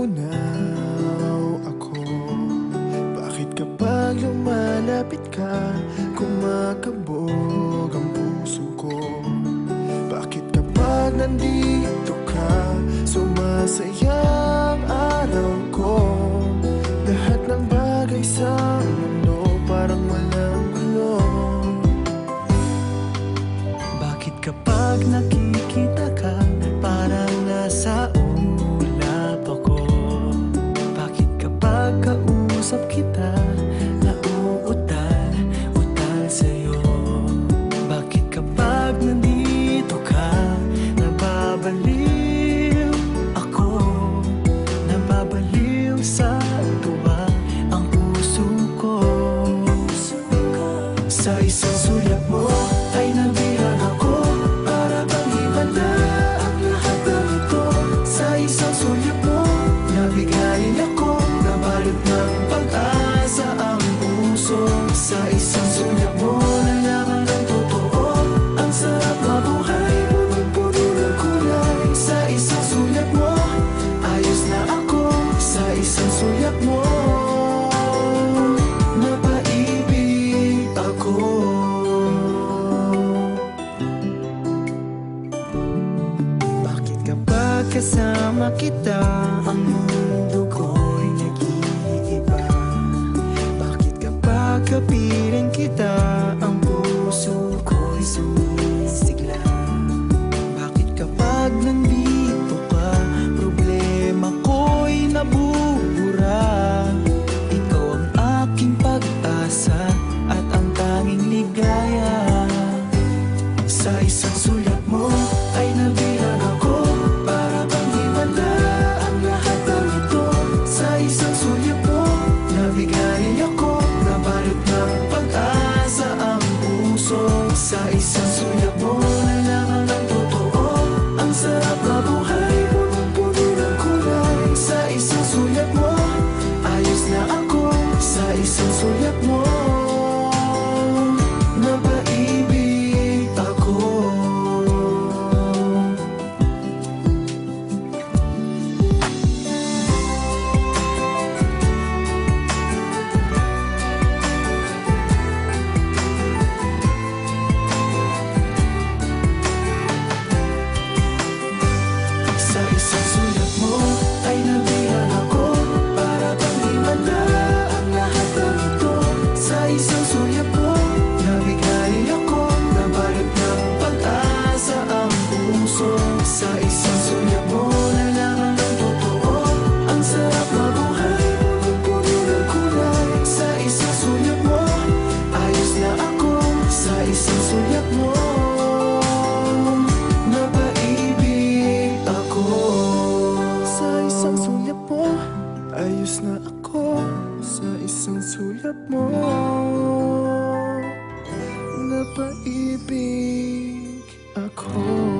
nauunaw ako. Bakit kapag lumalapit ka, kumakabog ang puso ko? Bakit kapag nandito ka, sumasaya ang araw ko? Lahat ng bagay sa mundo parang walang gulo. Bakit kapag nakikita ka, parang nasa ulap ako? Bakit kapag kausap kita, nauutal sa'yo? Bakit kapag nandito ka, nababaliw ako? Nababaliw sa tuwa ang puso ko. Sa isang sulyap mo ay nabihag ako, para bang himala ang lahat ng ito. Sa isang sulyap mo, nabigayin ako, nabalot ng pag-asa ang puso. Sa isang sulyap mo, nalaman ng totoo, ang sarap mabuhay, punong-puno ng kulay. Sa isang sulyap mo, ayos na ako. Sa isang sulyap mo, napaibig ako. Bakit kapag kasama kita, ang mundo ko'y nag-iiba? Bakit kapag kapiling kita, ang puso ko'y sumisigla? Bakit kapag nandito ka, problema ko'y nabubura? Ikaw ang aking pag-asa at ang tanging ligaya. Sa isang sulyap mo ay nabilang ako, para bang himala ang lahat ng ito. Sa isang sulyap mo, nabigayin ako, nabalot ng pag-asa ang puso. Sa isang sulyap mo, nalaman ng totoo, ang sarap mabuhay, punong-puno ng kulay. Sa isang sulyap mo, ayos na ako. Sa isang sulyap mo, napaibig ako. Sa isang sulyap mo ay nabilang ako, para bang himala ang lahat ng ito. Sa isang sulyap mo, nabigayin ako, nabalot ng pag-asa ang puso. Sa isang sulyap mo, nalaman ng totoo, ang sarap mabuhay, punong-puno ng kulay. Sa isang sulyap mo, ayos na ako. Sa isang sulyap mo, napaibig ako. Sa isang sulyap mo, ayos na ako. Sa isang sulyap mo, napaibig ako.